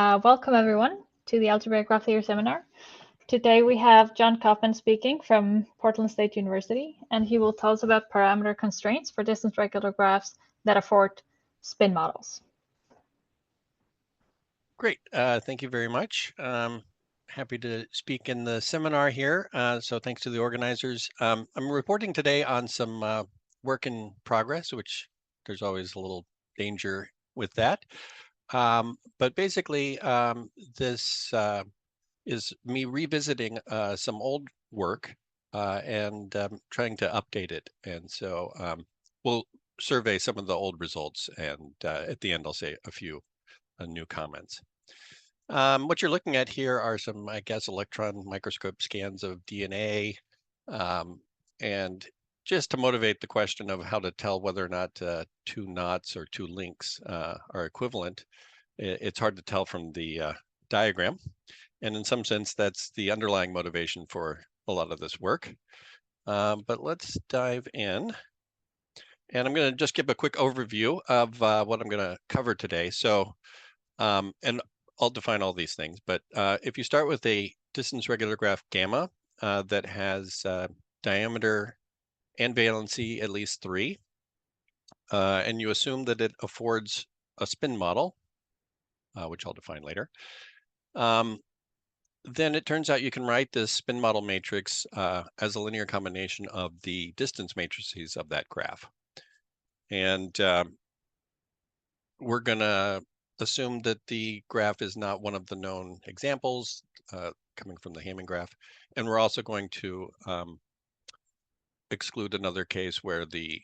Welcome everyone to the Algebraic Graph Theory seminar. Today we have John Caughman speaking from Portland State University, and he will tell us about parameter constraints for distance regular graphs that afford spin models. Great, thank you very much. Happy to speak in the seminar here. So thanks to the organizers. I'm reporting today on some work in progress, which there's always a little danger with that. But basically, this is me revisiting some old work and trying to update it. And so we'll survey some of the old results, and at the end I'll say a few new comments. What you're looking at here are some, I guess, electron microscope scans of DNA, and just to motivate the question of how to tell whether or not two knots or two links are equivalent. It's hard to tell from the diagram, and in some sense that's the underlying motivation for a lot of this work. But let's dive in, and I'm going to just give a quick overview of what I'm going to cover today. So and I'll define all these things, but if you start with a distance regular graph gamma that has diameter and valency at least 3, and you assume that it affords a spin model, which I'll define later, then it turns out you can write this spin model matrix as a linear combination of the distance matrices of that graph. And we're going to assume that the graph is not one of the known examples coming from the Hamming graph. And we're also going to exclude another case where the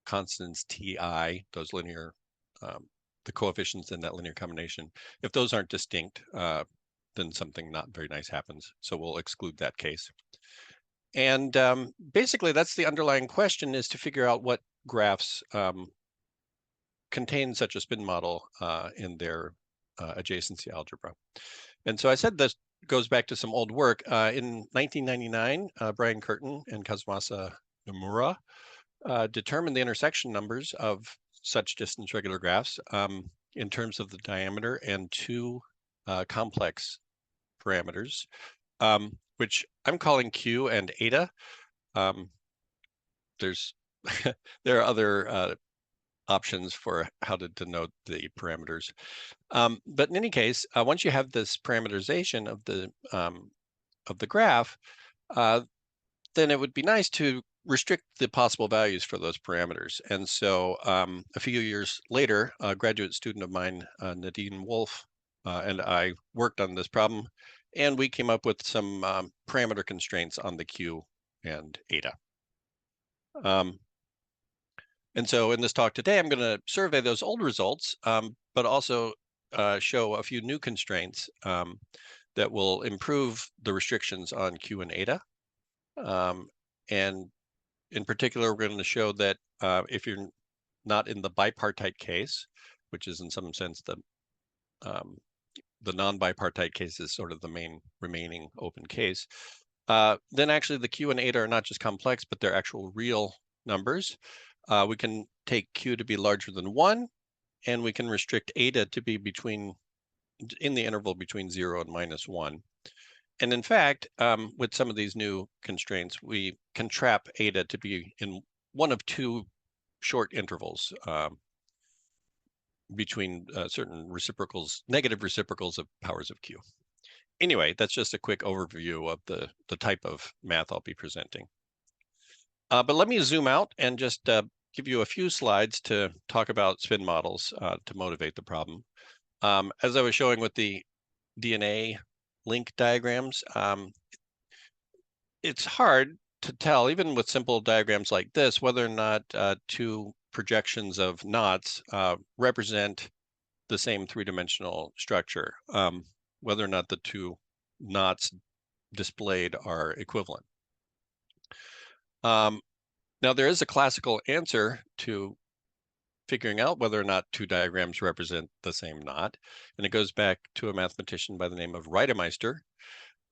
constants ti, those linear, the coefficients in that linear combination, if those aren't distinct, then something not very nice happens. So we'll exclude that case. And basically that's the underlying question, is to figure out what graphs contain such a spin model in their adjacency algebra. And so I said this goes back to some old work. In 1999, Brian Curtin and Kazumasa Nomura determined the intersection numbers of such distance regular graphs in terms of the diameter and two complex parameters, which I'm calling Q and eta. There are other options for how to denote the parameters. But in any case, once you have this parameterization of the graph, then it would be nice to restrict the possible values for those parameters. And so a few years later, a graduate student of mine, Nadine Wolf, and I worked on this problem, and we came up with some parameter constraints on the Q and eta. And so in this talk today, I'm going to survey those old results, but also show a few new constraints that will improve the restrictions on Q and eta. And in particular, we're going to show that if you're not in the bipartite case, which is in some sense the non-bipartite case is sort of the main remaining open case, then actually the Q and eta are not just complex, but they're actual real numbers. We can take Q to be larger than 1, and we can restrict eta to be in the interval between 0 and -1. And in fact, with some of these new constraints, we can trap eta to be in one of two short intervals between certain reciprocals, negative reciprocals of powers of Q. Anyway, that's just a quick overview of the type of math I'll be presenting. But let me zoom out and just give you a few slides to talk about spin models to motivate the problem. As I was showing with the DNA link diagrams, it's hard to tell, even with simple diagrams like this, whether or not two projections of knots represent the same three-dimensional structure, whether or not the two knots displayed are equivalent. Now, there is a classical answer to figuring out whether or not two diagrams represent the same knot, and it goes back to a mathematician by the name of Reidemeister,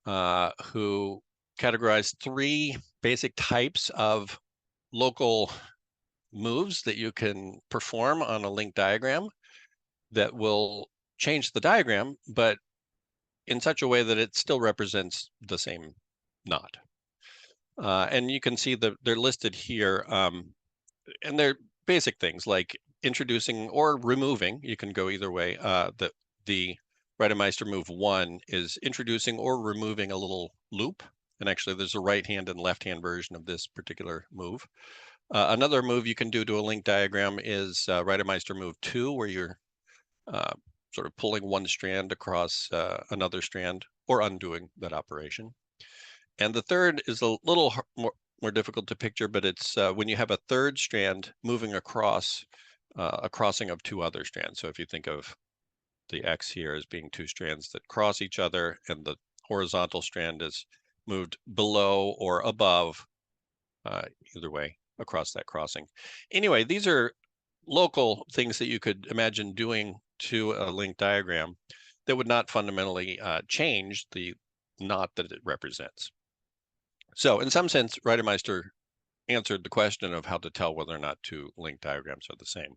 who categorized 3 basic types of local moves that you can perform on a linked diagram that will change the diagram, but in such a way that it still represents the same knot. And you can see that they're listed here, and they're basic things like introducing or removing. You can go either way. The Reidemeister move 1 is introducing or removing a little loop. And actually, there's a right-hand and left-hand version of this particular move. Another move you can do to a link diagram is Reidemeister move 2, where you're sort of pulling one strand across another strand or undoing that operation. And the third is a little more difficult to picture, but it's when you have a third strand moving across a crossing of two other strands. So if you think of the X here as being two strands that cross each other, and the horizontal strand is moved below or above, either way, across that crossing. Anyway, these are local things that you could imagine doing to a link diagram that would not fundamentally change the knot that it represents. So in some sense, Reidemeister answered the question of how to tell whether or not two link diagrams are the same.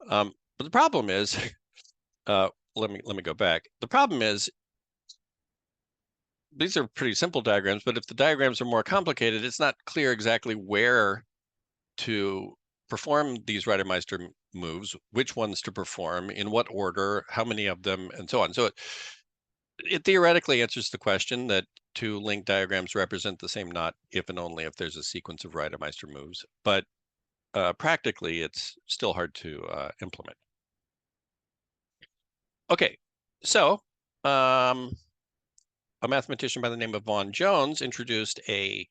But the problem is, let me go back. The problem is, these are pretty simple diagrams, but if the diagrams are more complicated, it's not clear exactly where to perform these Reidemeister moves, which ones to perform, in what order, how many of them, and so on. So it theoretically answers the question that two link diagrams represent the same knot if and only if there's a sequence of Reidemeister moves, but practically it's still hard to implement. Okay, so a mathematician by the name of Vaughan Jones introduced an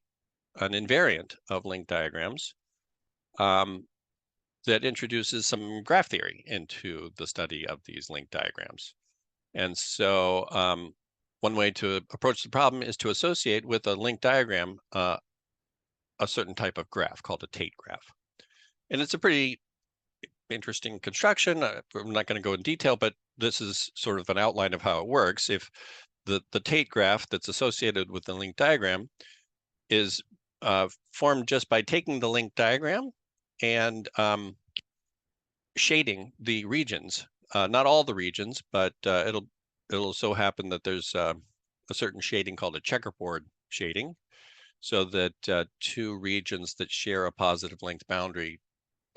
invariant of link diagrams that introduces some graph theory into the study of these link diagrams. And so one way to approach the problem is to associate with a link diagram a certain type of graph called a Tate graph. And it's a pretty interesting construction. I'm not going to go in detail, but this is sort of an outline of how it works. If the Tate graph that's associated with the link diagram is formed just by taking the link diagram and shading the regions, not all the regions, but it'll so happen that there's a certain shading called a checkerboard shading, so that two regions that share a positive length boundary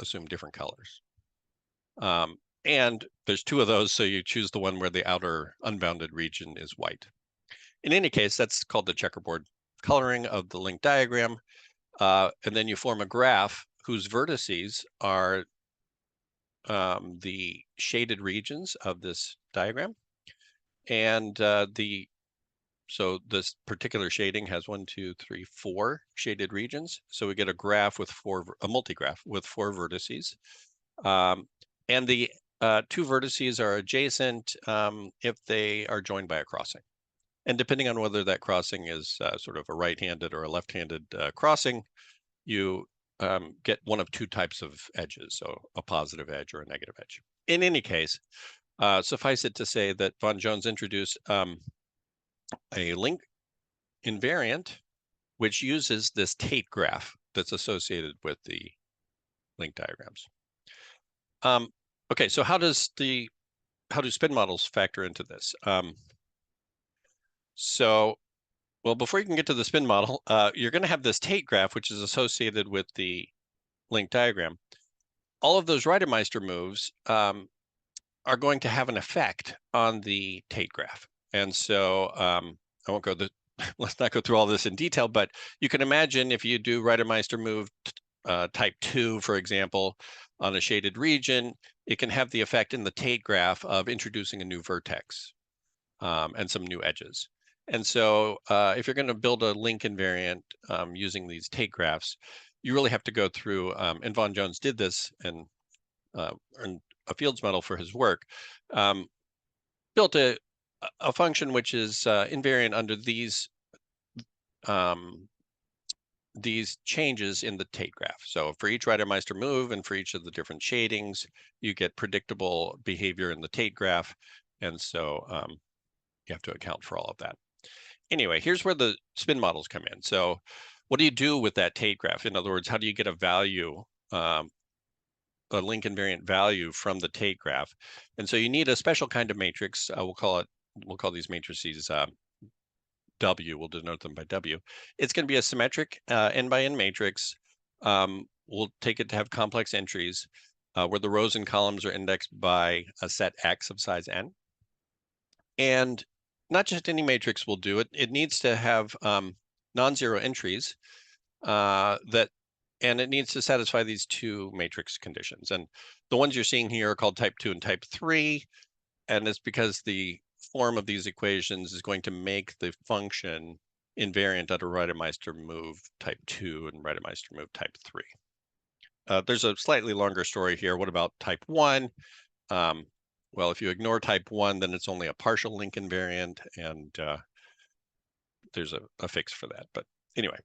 assume different colors. And there's two of those, so you choose the one where the outer unbounded region is white. In any case, that's called the checkerboard coloring of the link diagram. And then you form a graph whose vertices are the shaded regions of this diagram. And so this particular shading has 1, 2, 3, 4 shaded regions. So we get a graph with a multigraph with 4 vertices. And the two vertices are adjacent if they are joined by a crossing. And depending on whether that crossing is sort of a right-handed or a left-handed crossing, you get one of two types of edges, so a positive edge or a negative edge. In any case, suffice it to say that Vaughan Jones introduced a link invariant which uses this Tate graph that's associated with the link diagrams. Okay, so how do spin models factor into this? Well, before you can get to the spin model, you're going to have this Tate graph, which is associated with the link diagram. All of those Reidemeister moves are going to have an effect on the Tate graph. And so I won't go let's not go through all this in detail, but you can imagine if you do Reidemeister move type 2, for example, on a shaded region, it can have the effect in the Tate graph of introducing a new vertex and some new edges. And so if you're going to build a link invariant using these Tate graphs, you really have to go through, and Vaughan Jones did this and earned a Fields Medal for his work, built a function which is invariant under these changes in the Tate graph. So for each Reidemeister move and for each of the different shadings, you get predictable behavior in the Tate graph. And so you have to account for all of that. Anyway, here's where the spin models come in. So what do you do with that Tate graph? In other words, how do you get a value a link invariant value from the Tate graph. And so you need a special kind of matrix. We'll call these matrices W. We'll denote them by W. It's going to be a symmetric n by n matrix. We'll take it to have complex entries where the rows and columns are indexed by a set X of size n. And not just any matrix will do it. It needs to have non-zero entries and it needs to satisfy these two matrix conditions. And the ones you're seeing here are called type 2 and type 3. And it's because the form of these equations is going to make the function invariant under Reidemeister move type 2 and Reidemeister move type 3. There's a slightly longer story here. What about type 1? Well, if you ignore type 1, then it's only a partial link invariant, and there's a fix for that. But anyway,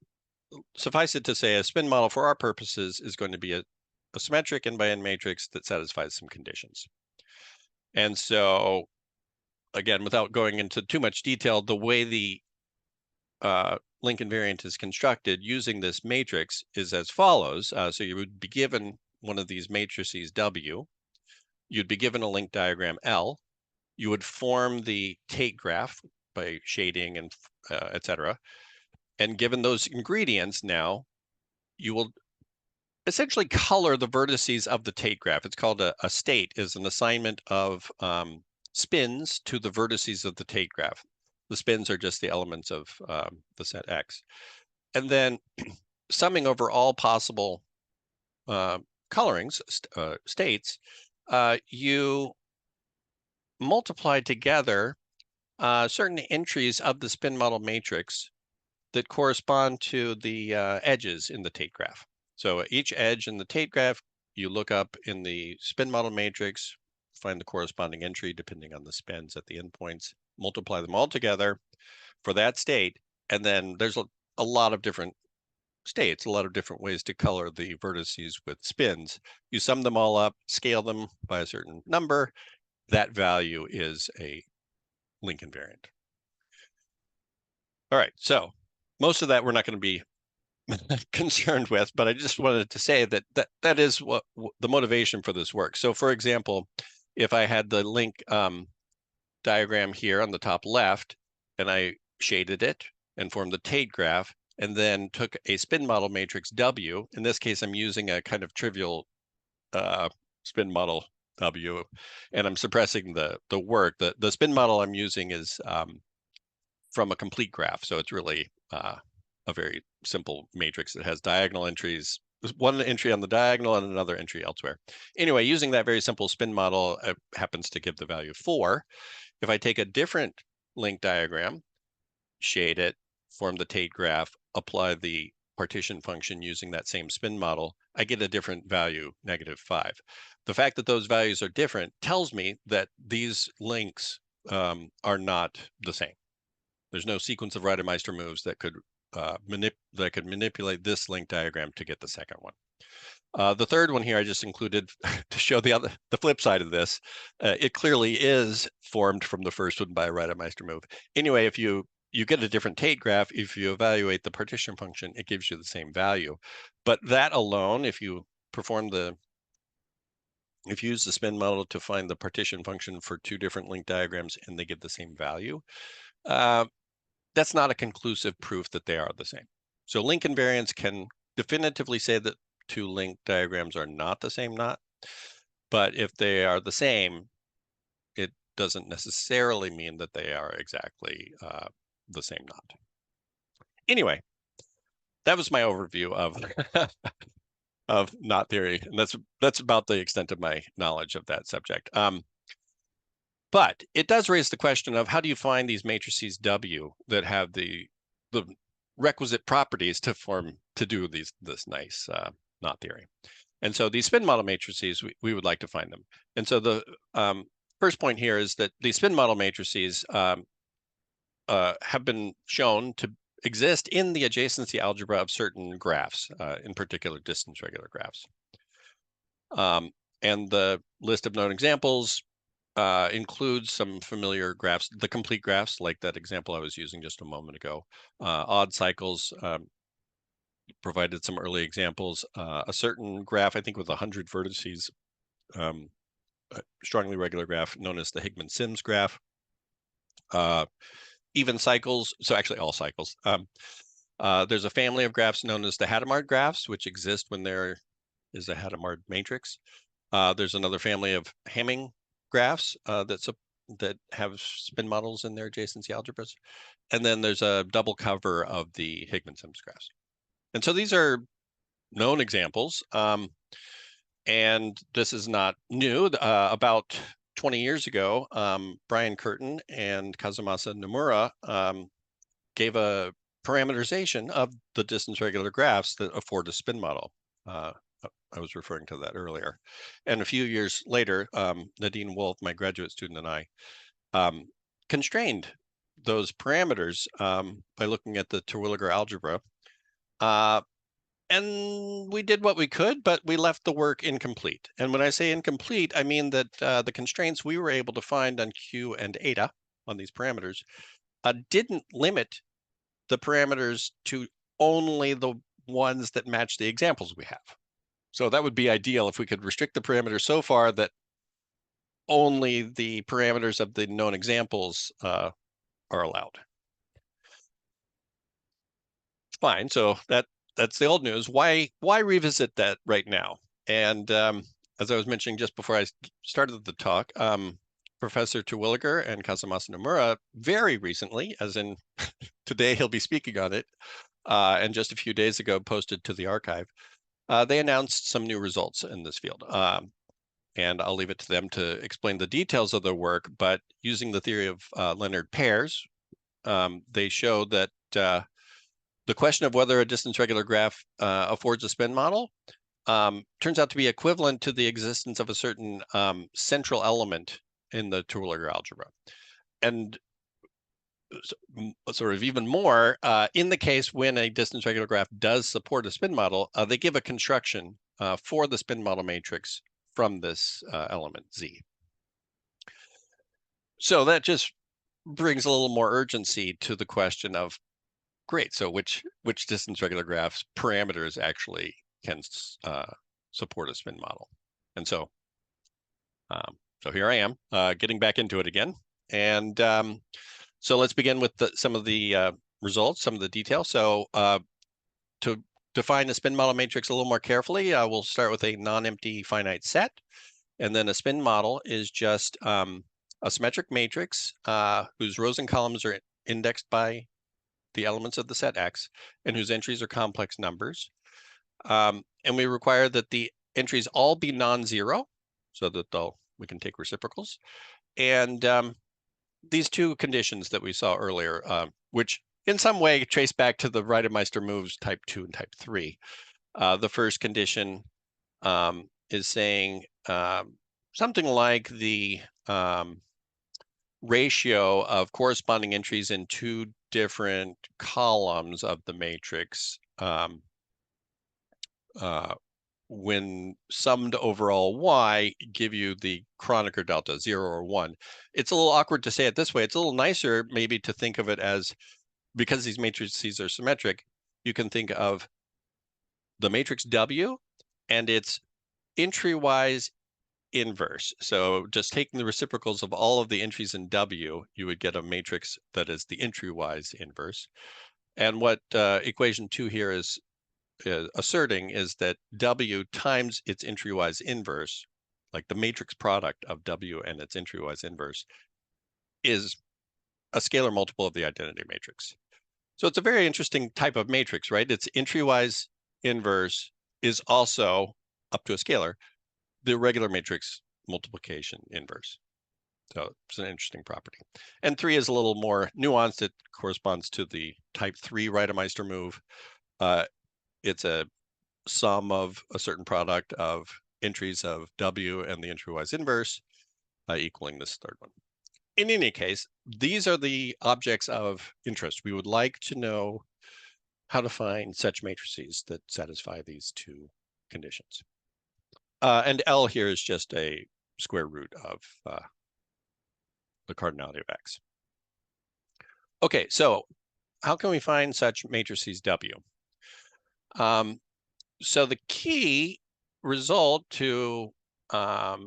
suffice it to say, a spin model for our purposes is going to be a symmetric n by n matrix that satisfies some conditions. And so, again, without going into too much detail, the way the link invariant is constructed using this matrix is as follows. So you would be given one of these matrices W. You'd be given a link diagram L. You would form the Tate graph by shading and et cetera. And given those ingredients now, you will essentially color the vertices of the Tate graph. It's called a state, is an assignment of spins to the vertices of the Tate graph. The spins are just the elements of the set X. And then summing over all possible colorings, states, you multiply together certain entries of the spin model matrix that correspond to the edges in the Tate graph. So each edge in the Tate graph, you look up in the spin model matrix, find the corresponding entry depending on the spins at the endpoints, multiply them all together for that state, and then there's a lot of different states, a lot of different ways to color the vertices with spins. You sum them all up, scale them by a certain number. That value is a link invariant. All right, so most of that we're not going to be concerned with, but I just wanted to say that is what the motivation for this work. So for example, if I had the link diagram here on the top left, and I shaded it and formed the Tate graph, and then took a spin model matrix W. In this case, I'm using a kind of trivial spin model W, and I'm suppressing the work. The spin model I'm using is from a complete graph, so it's really a very simple matrix that has diagonal entries, one entry on the diagonal and another entry elsewhere. Anyway, using that very simple spin model happens to give the value 4. If I take a different link diagram, shade it, form the Tate graph, apply the partition function using that same spin model, I get a different value, -5. The fact that those values are different tells me that these links are not the same. There's no sequence of Reidemeister moves that could manipulate this link diagram to get the second one. The third one here I just included to show the flip side of this. It clearly is formed from the first one by a Reidemeister move. Anyway, if you get a different Tate graph, if you evaluate the partition function, it gives you the same value. But that alone, if you use the spin model to find the partition function for two different link diagrams and they give the same value, that's not a conclusive proof that they are the same. So link invariants can definitively say that two link diagrams are not the same knot, but if they are the same, it doesn't necessarily mean that they are exactly the same knot. Anyway, that was my overview of of knot theory, and that's about the extent of my knowledge of that subject. But it does raise the question of how do you find these matrices W that have the requisite properties to do this nice knot theory. And so these spin model matrices, we would like to find them. And so the first point here is that the spin model matrices have been shown to exist in the adjacency algebra of certain graphs, in particular distance regular graphs. And the list of known examples includes some familiar graphs, the complete graphs, like that example I was using just a moment ago, odd cycles, provided some early examples. A certain graph, I think with 100 vertices, a strongly regular graph known as the Higman-Simms graph. Even cycles, so actually all cycles. There's a family of graphs known as the Hadamard graphs, which exist when there is a Hadamard matrix. There's another family of Hamming graphs that have spin models in their adjacency algebras. And then there's a double cover of the Higman-Simms graphs. And so these are known examples. And this is not new. About 20 years ago, Brian Curtin and Kazumasa Nomura gave a parameterization of the distance regular graphs that afford a spin model. I was referring to that earlier. And a few years later, Nadine Wolf, my graduate student, and I constrained those parameters by looking at the Terwilliger algebra. And we did what we could, but we left the work incomplete. And when I say incomplete, I mean that the constraints we were able to find on Q and eta on these parameters didn't limit the parameters to only the ones that match the examples we have. So that would be ideal if we could restrict the parameters so far that only the parameters of the known examples are allowed. Fine, so that's the old news. Why revisit that right now? And as I was mentioning just before I started the talk, Professor Terwilliger and Kazumasa Nomura very recently, as in today he'll be speaking on it, and just a few days ago posted to the archive, they announced some new results in this field. And I'll leave it to them to explain the details of their work, but using the theory of Leonard pairs, they show that the question of whether a distance regular graph affords a spin model turns out to be equivalent to the existence of a certain central element in the Terwilliger algebra. And sort of even more, in the case when a distance regular graph does support a spin model, they give a construction for the spin model matrix from this element Z. So that just brings a little more urgency to the question of, great, so which distance regular graphs parameters actually can support a spin model? And so here I am getting back into it again. And so let's begin with some of the results, some of the details. So to define a spin model matrix a little more carefully, we'll start with a non-empty finite set. And then a spin model is just a symmetric matrix whose rows and columns are indexed by the elements of the set X and whose entries are complex numbers. And we require that the entries all be non-zero so that we can take reciprocals. And these two conditions that we saw earlier, which in some way trace back to the Reidemeister moves type 2 and type 3. The first condition is saying something like the ratio of corresponding entries in two different columns of the matrix when summed over all y give you the Kronecker delta, 0 or 1. It's a little awkward to say it this way. It's a little nicer maybe to think of it as, because these matrices are symmetric, you can think of the matrix W and its entry-wise inverse. So just taking the reciprocals of all of the entries in W, you would get a matrix that is the entry-wise inverse. And what equation 2 here is asserting is that W times its entry-wise inverse, like the matrix product of W and its entry-wise inverse, is a scalar multiple of the identity matrix. So it's a very interesting type of matrix, right? Its entry-wise inverse is also, up to a scalar, the regular matrix multiplication inverse. So it's an interesting property. And 3 is a little more nuanced. It corresponds to the type 3 Reidemeister move. It's a sum of a certain product of entries of W and the entry-wise inverse equaling this third one. In any case, these are the objects of interest. We would like to know how to find such matrices that satisfy these two conditions. And L here is just a square root of the cardinality of X. Okay, so how can we find such matrices W? So the key result to a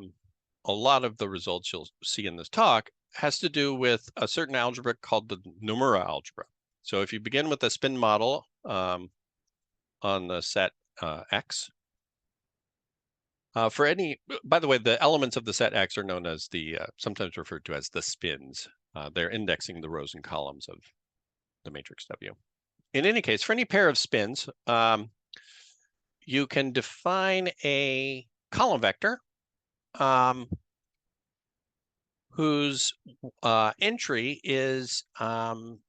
lot of the results you'll see in this talk has to do with a certain algebra called the Nomura algebra. So if you begin with a spin model on the set X, for any, by the way, the elements of the set X are known as the, sometimes referred to as the spins. They're indexing the rows and columns of the matrix W. In any case, for any pair of spins, you can define a column vector whose entry is, well,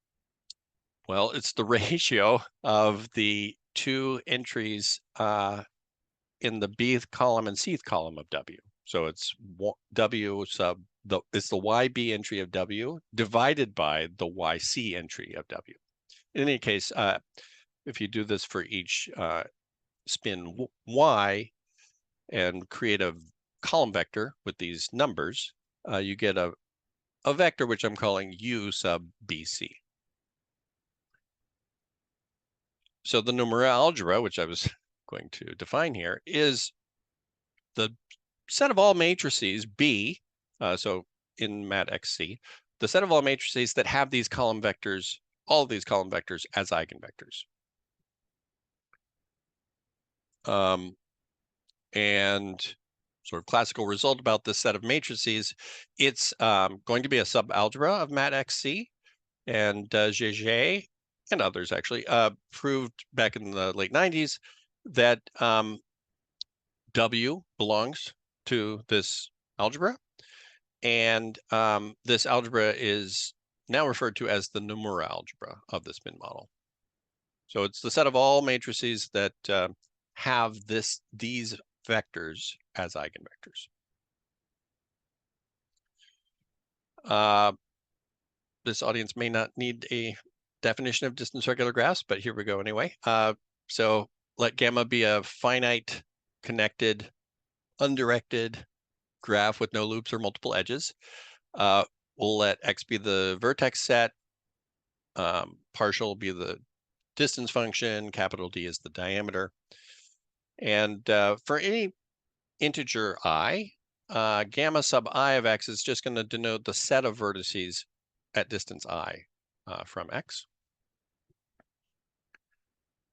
it's the ratio of the two entries in the bth column and cth column of W. So it's W sub, it's the YB entry of W divided by the YC entry of W. In any case, if you do this for each spin Y and create a column vector with these numbers, you get a vector which I'm calling U sub BC. So the Nomura algebra, which I was going to define here, is the set of all matrices B, so in mat XC, the set of all matrices that have these column vectors, all of these column vectors as eigenvectors. And sort of classical result about this set of matrices, it's going to be a subalgebra of mat XC, and Gégé and others actually proved back in the late 90s that W belongs to this algebra, and this algebra is now referred to as the Nomura algebra of the spin model. So it's the set of all matrices that have these vectors as eigenvectors. This audience may not need a definition of distance regular graphs, but here we go anyway. So let gamma be a finite, connected, undirected graph with no loops or multiple edges. We'll let X be the vertex set, partial be the distance function, capital D is the diameter. And for any integer I, gamma sub I of X is just going to denote the set of vertices at distance I from X.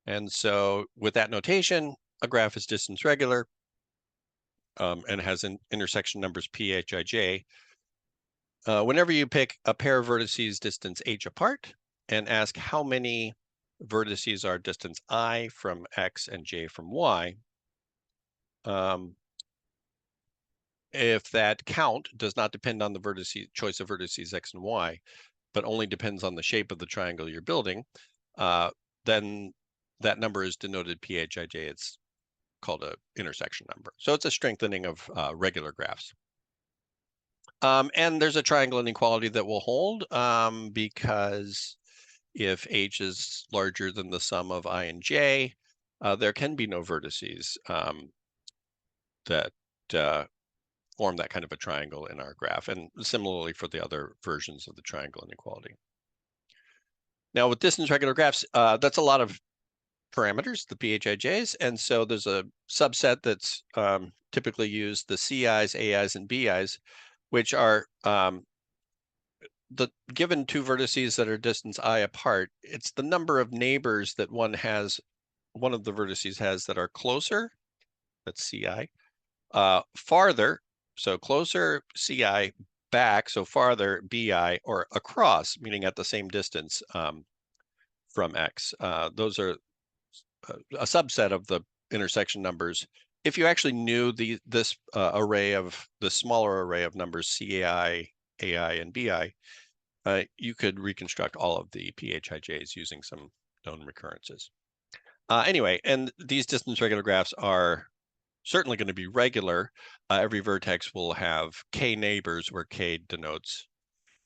And so with that notation, a graph is distance regular and has intersection numbers P, H, I, J. Whenever you pick a pair of vertices distance H apart and ask how many vertices are distance I from X and J from Y, if that count does not depend on the choice of vertices X and Y, but only depends on the shape of the triangle you're building, then that number is denoted PHIJ. It's called an intersection number. So it's a strengthening of regular graphs. And there's a triangle inequality that will hold because if H is larger than the sum of I and J, there can be no vertices that form that kind of a triangle in our graph, and similarly for the other versions of the triangle inequality. Now with distance regular graphs, that's a lot of parameters, the PHIJs, and so there's a subset that's typically used, the CIs, AIs, and BIs, which are the given two vertices that are distance I apart. It's the number of neighbors that one of the vertices has that are closer, that's CI, farther, so closer CI, back, so farther BI, or across, meaning at the same distance from X. Those are a subset of the intersection numbers. If you actually knew this smaller array of numbers, CAI, AI, and BI, you could reconstruct all of the PHIJs using some known recurrences. Anyway, and these distance regular graphs are certainly going to be regular. Every vertex will have k neighbors where k denotes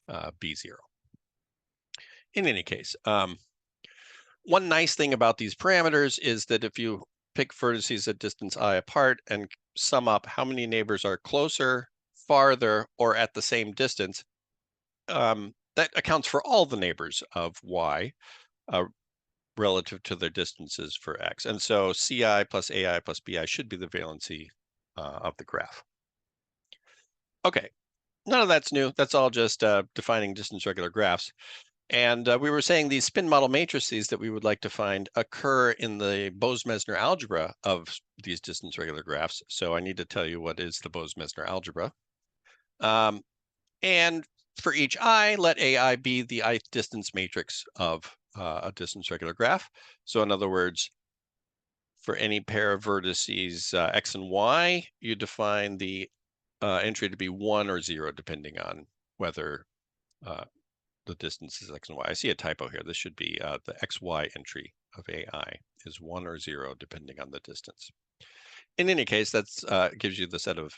B0. In any case, one nice thing about these parameters is that if you pick vertices at distance I apart and sum up how many neighbors are closer, farther, or at the same distance, that accounts for all the neighbors of Y, relative to their distances for x. And so CI plus AI plus BI should be the valency of the graph. Okay, none of that's new. That's all just defining distance regular graphs. And we were saying these spin model matrices that we would like to find occur in the Bose-Mesner algebra of these distance regular graphs. So I need to tell you what is the Bose-Mesner algebra. And for each I, let AI be the ith distance matrix of a distance regular graph. So in other words, for any pair of vertices x and y, you define the entry to be 1 or 0, depending on whether the distance is x and y. I see a typo here. This should be the xy entry of AI is 1 or 0, depending on the distance. In any case, that gives you the set of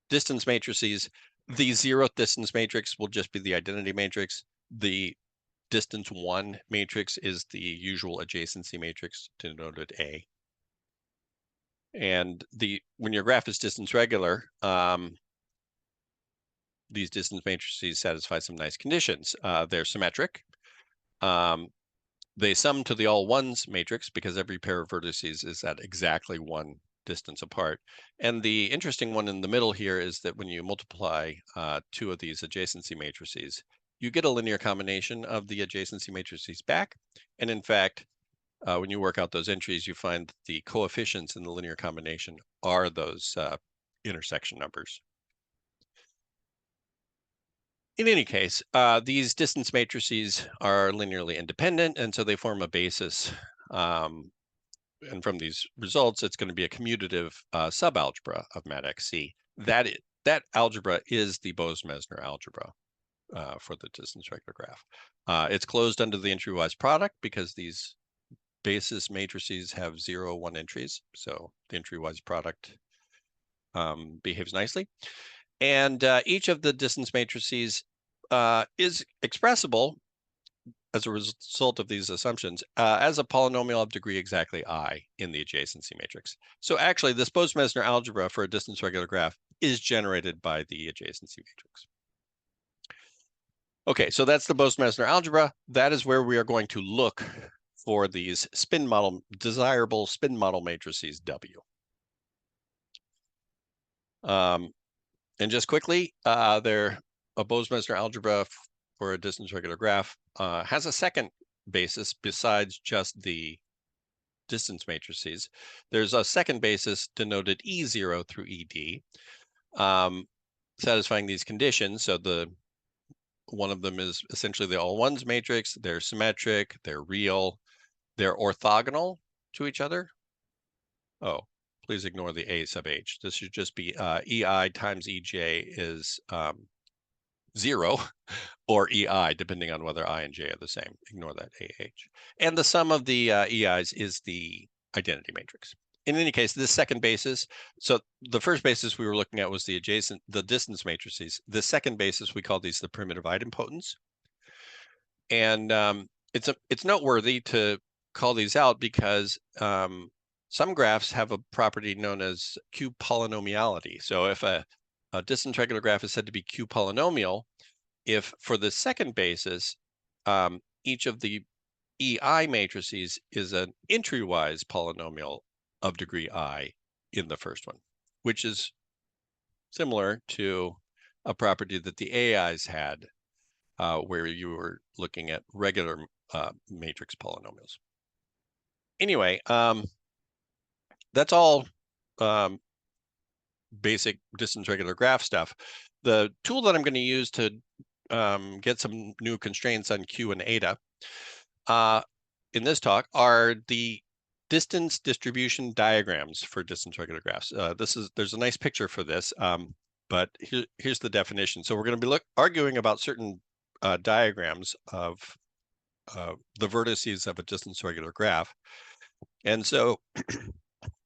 distance matrices. The 0th distance matrix will just be the identity matrix. The distance 1 matrix is the usual adjacency matrix denoted A. And when your graph is distance regular, these distance matrices satisfy some nice conditions. They're symmetric. They sum to the all ones matrix because every pair of vertices is at exactly 1 distance apart. And the interesting one in the middle here is that when you multiply 2 of these adjacency matrices, you get a linear combination of the adjacency matrices back. And in fact, when you work out those entries, you find that the coefficients in the linear combination are those intersection numbers. In any case, these distance matrices are linearly independent, and so they form a basis. And from these results, it's going to be a commutative subalgebra of MAT-XC. That algebra is the Bose-Mesner algebra for the distance regular graph. It's closed under the entry-wise product because these basis matrices have 0, 1 entries. So the entry-wise product behaves nicely. And each of the distance matrices is expressible as a result of these assumptions as a polynomial of degree exactly I in the adjacency matrix. So actually, this Bose-Mesner algebra for a distance regular graph is generated by the adjacency matrix. Okay, so that's the Bose-Mesner algebra. That is where we are going to look for these desirable spin model matrices W. And just quickly, a Bose-Mesner algebra for a distance regular graph has a second basis besides just the distance matrices. There's a second basis denoted E0 through ED, satisfying these conditions. So one of them is essentially the all ones matrix. They're symmetric, they're real, they're orthogonal to each other. Oh, please ignore the A sub H. This should just be EI times EJ is 0 or EI, depending on whether I and J are the same. Ignore that AH. And the sum of the EIs is the identity matrix. In any case, this second basis, so the first basis we were looking at was the distance matrices. The second basis, we call these the primitive idempotents. And it's noteworthy to call these out because some graphs have a property known as Q polynomiality. So if a distance regular graph is said to be Q polynomial, if for the second basis, each of the EI matrices is an entry-wise polynomial of degree I in the first one, which is similar to a property that the AIs had where you were looking at regular matrix polynomials. Anyway, that's all basic distance regular graph stuff. The tool that I'm going to use to get some new constraints on Q and eta in this talk are the distance distribution diagrams for distance regular graphs. There's a nice picture for this, but here's the definition. So we're going to be arguing about certain diagrams of the vertices of a distance regular graph. And so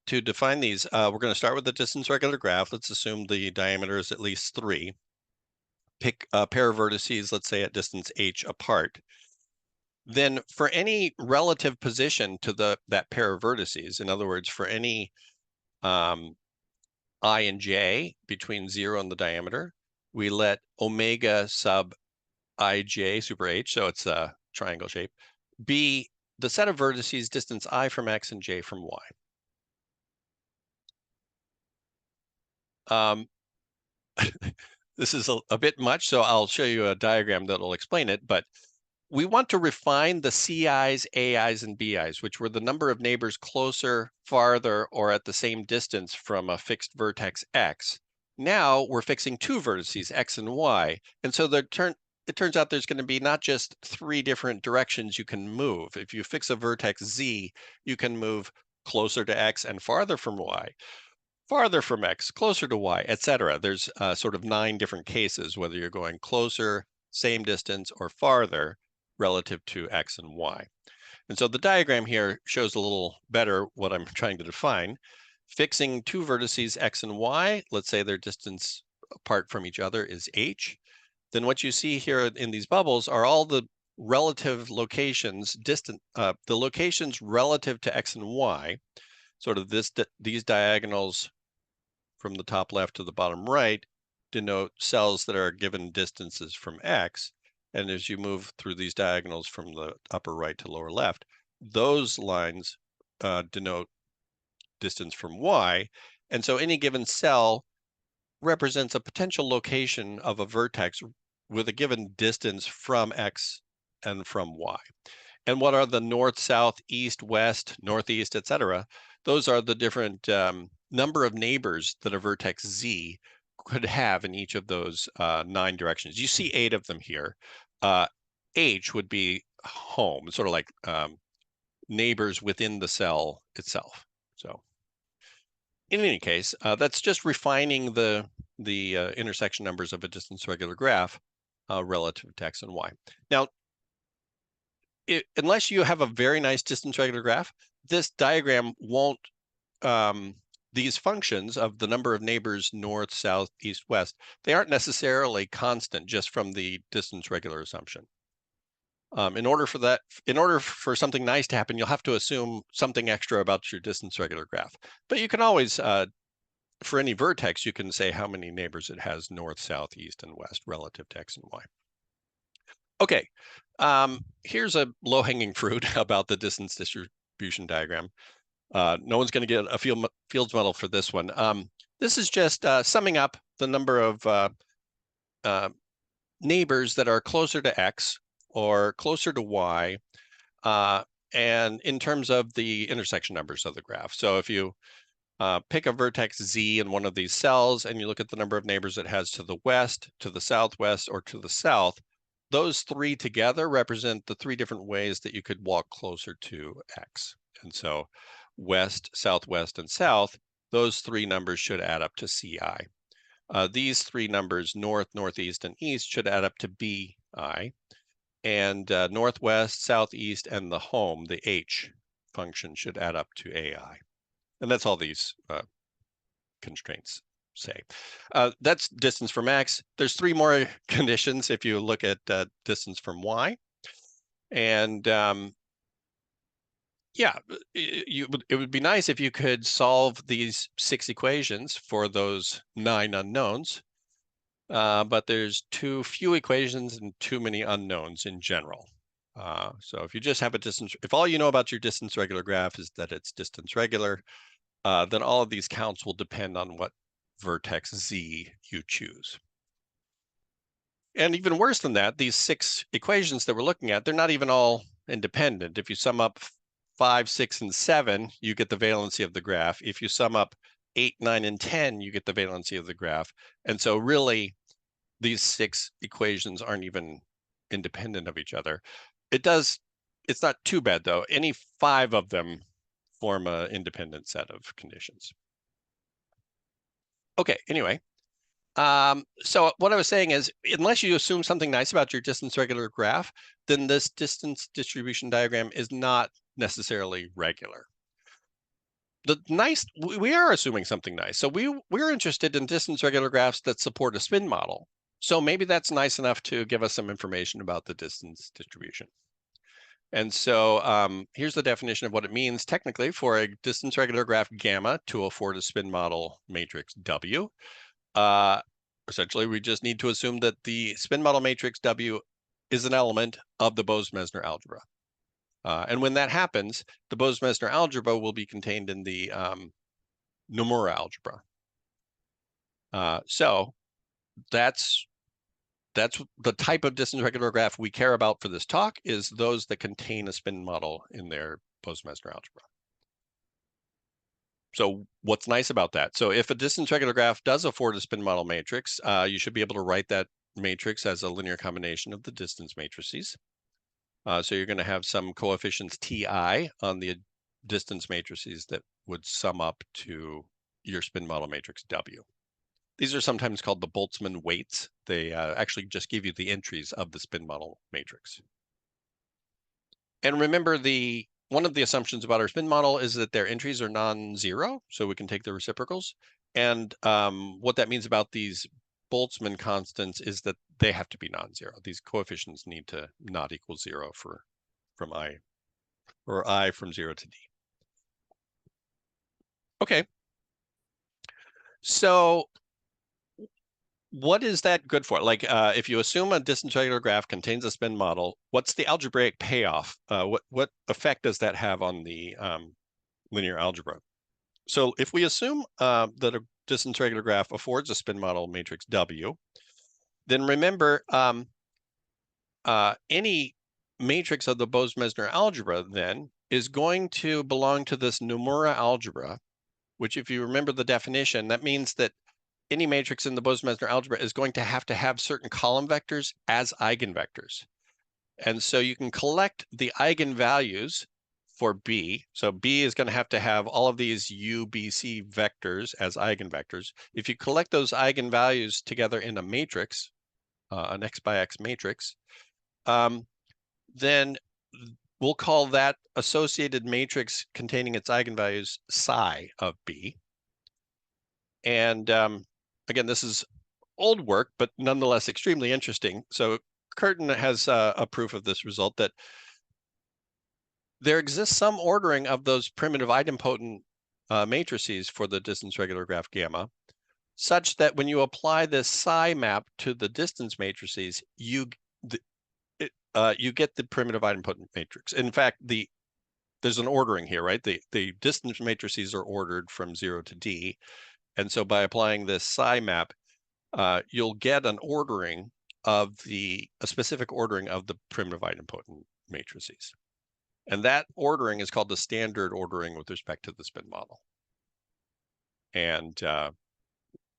to define these, we're going to start with the distance regular graph. Let's assume the diameter is at least 3. Pick a pair of vertices, let's say at distance h apart. Then for any relative position to that pair of vertices, in other words, for any I and j between 0 and the diameter, we let omega sub ij super h, so it's a triangle shape, be the set of vertices distance I from X and J from Y. This is a bit much, so I'll show you a diagram that'll explain it, but we want to refine the CIs, AIs, and BIs, which were the number of neighbors closer, farther, or at the same distance from a fixed vertex X. Now we're fixing two vertices, X and Y, and so it turns out there's going to be not just three different directions you can move. If you fix a vertex Z, you can move closer to X and farther from Y, farther from X, closer to Y, etc. There's sort of 9 different cases, whether you're going closer, same distance, or farther relative to X and Y. And so the diagram here shows a little better what I'm trying to define. Fixing two vertices X and Y, let's say their distance apart from each other is H. Then what you see here in these bubbles are all the relative locations, the locations relative to X and Y, sort of these diagonals from the top left to the bottom right denote cells that are given distances from X. And as you move through these diagonals from the upper right to lower left, those lines denote distance from Y. And so any given cell represents a potential location of a vertex with a given distance from X and from Y. And what are the north, south, east, west, northeast, etc.? Those are the different number of neighbors that a vertex Z could have in each of those 9 directions. You see 8 of them here. H would be home, sort of like neighbors within the cell itself. So in any case, that's just refining the intersection numbers of a distance regular graph relative to X and Y. Now, unless you have a very nice distance regular graph, this diagram won't, these functions of the number of neighbors north, south, east, west, they aren't necessarily constant just from the distance regular assumption. In order for something nice to happen, you'll have to assume something extra about your distance regular graph. But you can always, for any vertex, you can say how many neighbors it has north, south, east, and west relative to X and Y. Okay, here's a low-hanging fruit about the distance distribution diagram. No one's going to get a Fields Medal for this one. This is just summing up the number of neighbors that are closer to X or closer to Y, and in terms of the intersection numbers of the graph. So if you pick a vertex Z in one of these cells and you look at the number of neighbors it has to the west, to the southwest, or to the south, those 3 together represent the 3 different ways that you could walk closer to X. And so west, southwest, and south, those 3 numbers should add up to CI. These 3 numbers, north, northeast, and east, should add up to BI. And northwest, southeast, and the home, the H function, should add up to AI. And that's all these constraints say. That's distance from X. There's 3 more conditions if you look at distance from Y. And yeah, it would be nice if you could solve these 6 equations for those 9 unknowns. But there's too few equations and too many unknowns in general. So if you just have a distance, if all you know about your distance regular graph is that it's distance regular, then all of these counts will depend on what vertex Z you choose. And even worse than that, these 6 equations that we're looking at, they're not even all independent. If you sum up 5, 6, and 7, you get the valency of the graph. If you sum up 8, 9, and 10, you get the valency of the graph. And so really, these 6 equations aren't even independent of each other. It's not too bad, though. Any 5 of them form an independent set of conditions. Okay, anyway. So what I was saying is, unless you assume something nice about your distance regular graph, then this distance distribution diagram is not necessarily regular. We are assuming something nice. So we're interested in distance regular graphs that support a spin model. So maybe that's nice enough to give us some information about the distance distribution. And so here's the definition of what it means technically for a distance regular graph gamma to afford a spin model matrix W. Essentially, we just need to assume that the spin model matrix W is an element of the Bose-Mesner algebra. And when that happens, the Bose-Mesner algebra will be contained in the Nomura algebra. So that's the type of distance regular graph we care about for this talk, is those that contain a spin model in their Bose-Mesner algebra. So what's nice about that? So if a distance regular graph does afford a spin model matrix, you should be able to write that matrix as a linear combination of the distance matrices. So you're going to have some coefficients Ti on the distance matrices that would sum up to your spin model matrix W. These are sometimes called the Boltzmann weights. They actually just give you the entries of the spin model matrix. And remember, one of the assumptions about our spin model is that their entries are non-zero, so we can take the reciprocals. And what that means about these Boltzmann constants is that they have to be non-zero. These coefficients need to not equal zero from I, or I from 0 to D. Okay. So what is that good for? Like, if you assume a distance regular graph contains a spin model, what's the algebraic payoff? What effect does that have on the linear algebra? So if we assume that a distance regular graph affords a spin model matrix W, then remember any matrix of the Bose-Mesner algebra then is going to belong to this Nomura algebra, which, if you remember the definition, that means that any matrix in the Bose-Mesner algebra is going to have certain column vectors as eigenvectors. And so you can collect the eigenvalues for B. So B is going to have all of these U, B, C vectors as eigenvectors. If you collect those eigenvalues together in a matrix, an X by X matrix, then we'll call that associated matrix containing its eigenvalues psi of B. And again, this is old work, but nonetheless extremely interesting. So Curtin has a proof of this result, that there exists some ordering of those primitive idempotent matrices for the distance regular graph gamma, such that when you apply this psi map to the distance matrices, you get the primitive idempotent matrix. In fact, there's an ordering here, right? The distance matrices are ordered from 0 to D. And so by applying this psi map, you'll get an ordering of a specific ordering of the primitive idempotent matrices. And that ordering is called the standard ordering with respect to the spin model. And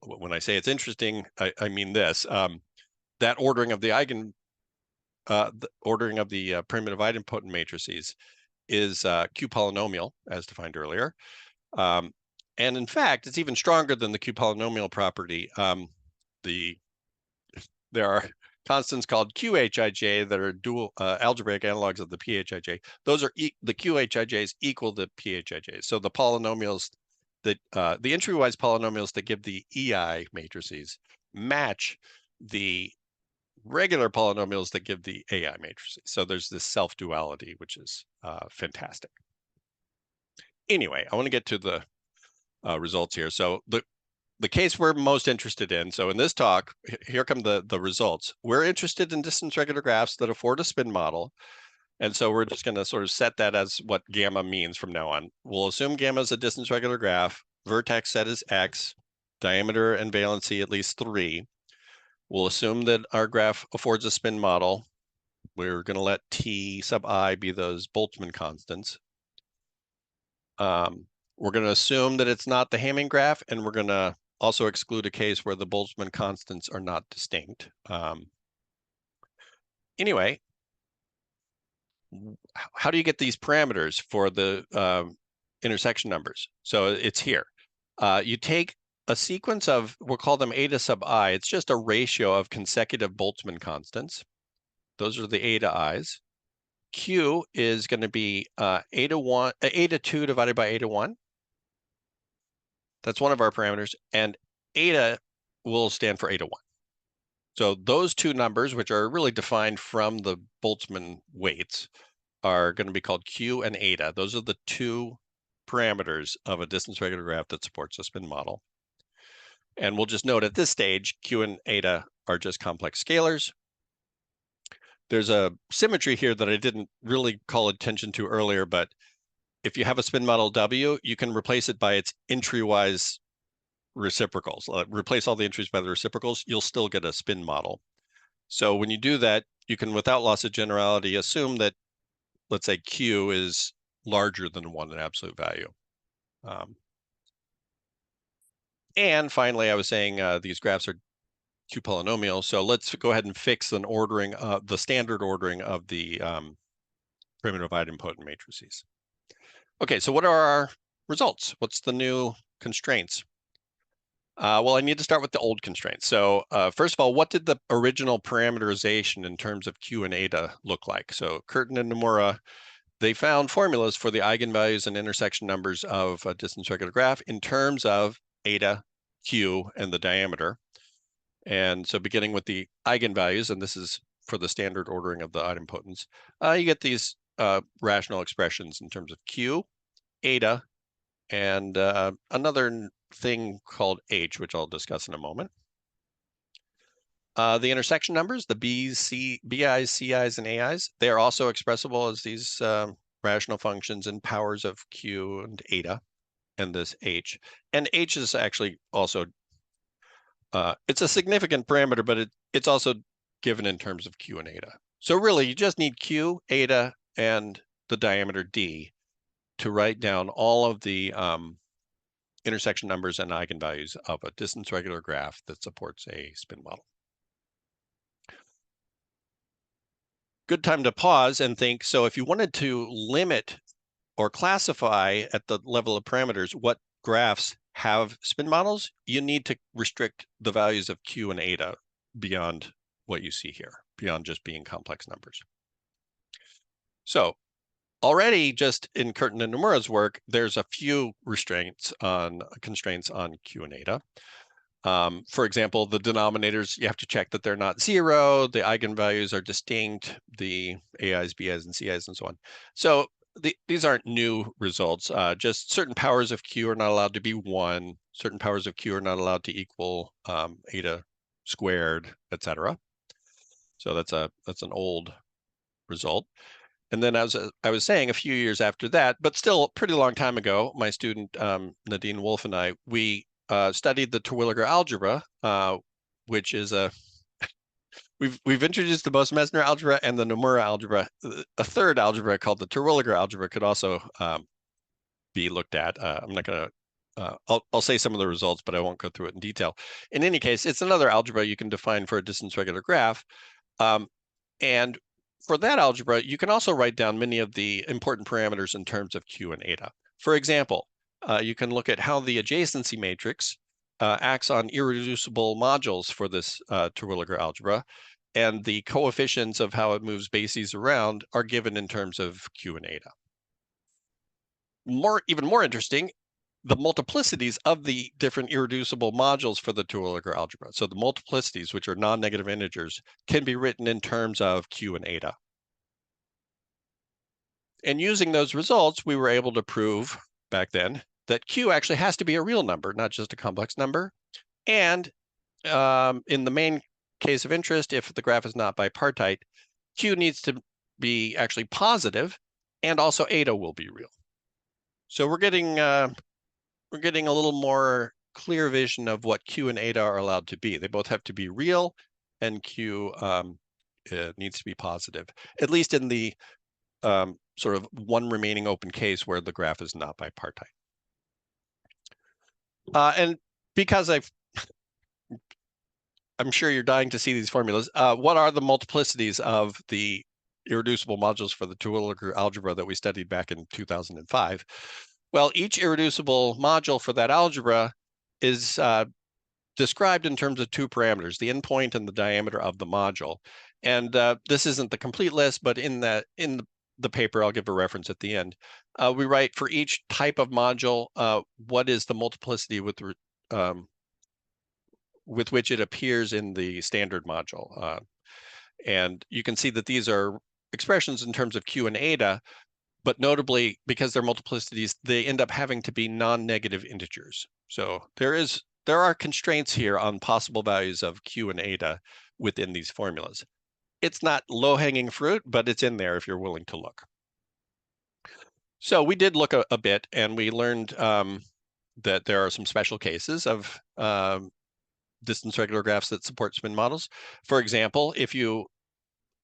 when I say it's interesting, I mean this. That ordering of the primitive idempotent matrices is Q polynomial, as defined earlier. And in fact, it's even stronger than the Q polynomial property. There are constants called QHIJ that are dual algebraic analogs of the PHIJ. Those are the QHIJs equal the PHIJs. So the polynomials that the entry-wise polynomials that give the EI matrices match the regular polynomials that give the AI matrices. So there's this self-duality, which is fantastic. Anyway, I want to get to the results here. So the case we're most interested in, so in this talk, here come the results. We're interested in distance regular graphs that afford a spin model. And so we're just going to sort of set that as what gamma means from now on. We'll assume gamma is a distance regular graph, vertex set is X, diameter and valency at least 3. We'll assume that our graph affords a spin model. We're going to let T sub I be those Boltzmann constants. We're going to assume that it's not the Hamming graph, and we're going to also exclude a case where the Boltzmann constants are not distinct. Anyway, how do you get these parameters for the intersection numbers? So it's here. You take a sequence of, we'll call them eta sub I. It's just a ratio of consecutive Boltzmann constants. Those are the eta i's. Q is going to be eta 2 divided by eta 1. That's one of our parameters. And eta will stand for eta 1. So those two numbers, which are really defined from the Boltzmann weights, are going to be called Q and eta. Those are the two parameters of a distance regular graph that supports a spin model. And we'll just note at this stage, Q and eta are just complex scalars. there's a symmetry here that I didn't really call attention to earlier, but if you have a spin model W, you can replace it by its entry-wise reciprocals. Replace all the entries by the reciprocals, you'll still get a spin model. So when you do that, you can, without loss of generality, assume that, let's say, Q is larger than 1 in absolute value. And finally, I was saying these graphs are Q polynomial. So let's go ahead and fix an ordering, the standard ordering of the primitive idempotent matrices. Okay, so what are our results? What's the new constraints? Well, I need to start with the old constraints. So first of all, what did the original parameterization in terms of Q and eta look like? So Curtin and Nomura, they found formulas for the eigenvalues and intersection numbers of a distance regular graph in terms of eta, Q, and the diameter. And so beginning with the eigenvalues, and this is for the standard ordering of the idempotents, you get these rational expressions in terms of Q, eta, and another thing called H, which I'll discuss in a moment. The intersection numbers, the B's, BI's, CI's, and AI's, they are also expressible as these rational functions in powers of Q and eta, and this H. And H is actually also it's a significant parameter, but it's also given in terms of Q and eta. So really, you just need Q, eta, and the diameter D to write down all of the intersection numbers and eigenvalues of a distance regular graph that supports a spin model. Good time to pause and think, so if you wanted to limit or classify at the level of parameters what graphs have spin models, you need to restrict the values of Q and eta beyond what you see here, beyond just being complex numbers. So already just in Curtin and Nomura's work, there's a few constraints on Q and eta. For example, the denominators, you have to check that they're not 0, the eigenvalues are distinct, the AIs, BIs, and CIs, and so on. So these aren't new results. Just certain powers of Q are not allowed to be 1. Certain powers of Q are not allowed to equal eta squared, etc. So that's an old result. And then as I was saying, a few years after that, but still a pretty long time ago, my student Nadine Wolf and I, we studied the Terwilliger algebra, which is we've introduced the Bose-Messner algebra and the Nomura algebra. A third algebra called the Terwilliger algebra could also be looked at. I'm not going to, I'll say some of the results, but I won't go through it in detail. In any case, it's another algebra you can define for a distance regular graph. And for that algebra, you can also write down many of the important parameters in terms of Q and eta. For example, you can look at how the adjacency matrix acts on irreducible modules for this Terwilliger algebra, and the coefficients of how it moves bases around are given in terms of Q and eta. Even more interesting, the multiplicities of the different irreducible modules for the Terwilliger algebra. So the multiplicities, which are non-negative integers, can be written in terms of Q and eta. And using those results, we were able to prove back then that Q actually has to be a real number, not just a complex number. And in the main case of interest, if the graph is not bipartite, Q needs to be actually positive, and also eta will be real. So we're getting a little more clear vision of what Q and eta are allowed to be. They both have to be real, and Q needs to be positive, at least in the sort of one remaining open case where the graph is not bipartite. And because I'm sure you're dying to see these formulas, what are the multiplicities of the irreducible modules for the Terwilliger algebra that we studied back in 2005? Well, each irreducible module for that algebra is described in terms of 2 parameters, the endpoint and the diameter of the module. And this isn't the complete list, but in the paper, I'll give a reference at the end. We write for each type of module, what is the multiplicity with which it appears in the standard module. And you can see that these are expressions in terms of Q and eta, but notably, because they're multiplicities, they end up having to be non-negative integers. So there are constraints here on possible values of Q and eta within these formulas. it's not low-hanging fruit, but it's in there if you're willing to look. So we did look a bit, and we learned that there are some special cases of distance regular graphs that support spin models. For example, if you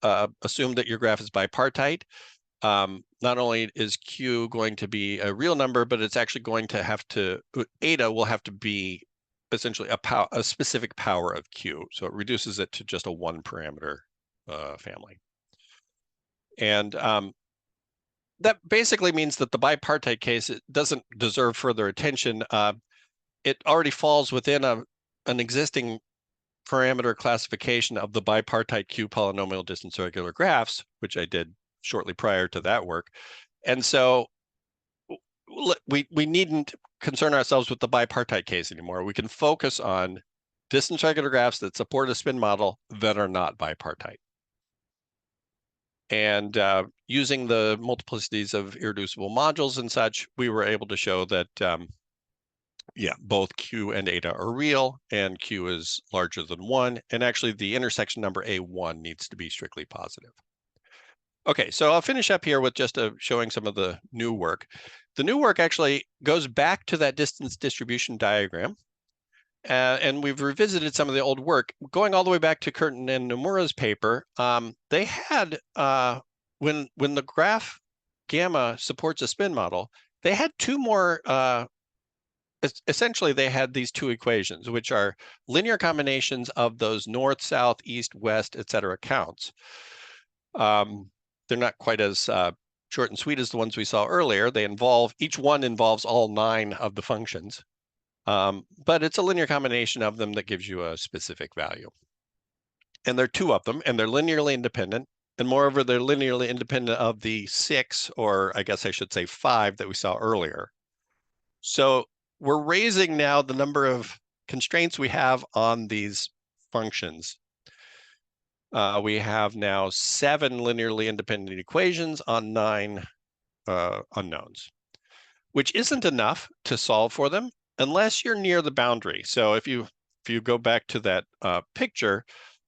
assume that your graph is bipartite, not only is Q going to be a real number, but it's actually going to have to, eta will have to be essentially a specific power of Q. So it reduces it to just a one parameter family. And that basically means that the bipartite case, it doesn't deserve further attention. It already falls within an existing parameter classification of the bipartite Q polynomial distance regular graphs, which I did shortly prior to that work. And so we needn't concern ourselves with the bipartite case anymore. We can focus on distance regular graphs that support a spin model that are not bipartite. And using the multiplicities of irreducible modules and such, we were able to show that yeah, both Q and eta are real, and Q is larger than 1. And actually, the intersection number A1 needs to be strictly positive. Okay, so I'll finish up here with just showing some of the new work. The new work actually goes back to that distance distribution diagram. And we've revisited some of the old work. Going all the way back to Curtin and Nomura's paper, they had, when the graph gamma supports a spin model, they had two more essentially, they had these two equations, which are linear combinations of those north, south, east, west, etc. counts. They're not quite as short and sweet as the ones we saw earlier. They involve, each one involves all 9 of the functions. But it's a linear combination of them that gives you a specific value. And there are 2 of them, and they're linearly independent. And moreover, they're linearly independent of the 6, or I guess I should say 5, that we saw earlier. So we're raising now the number of constraints we have on these functions. We have now 7 linearly independent equations on 9 unknowns, which isn't enough to solve for them unless you're near the boundary. So if you go back to that picture,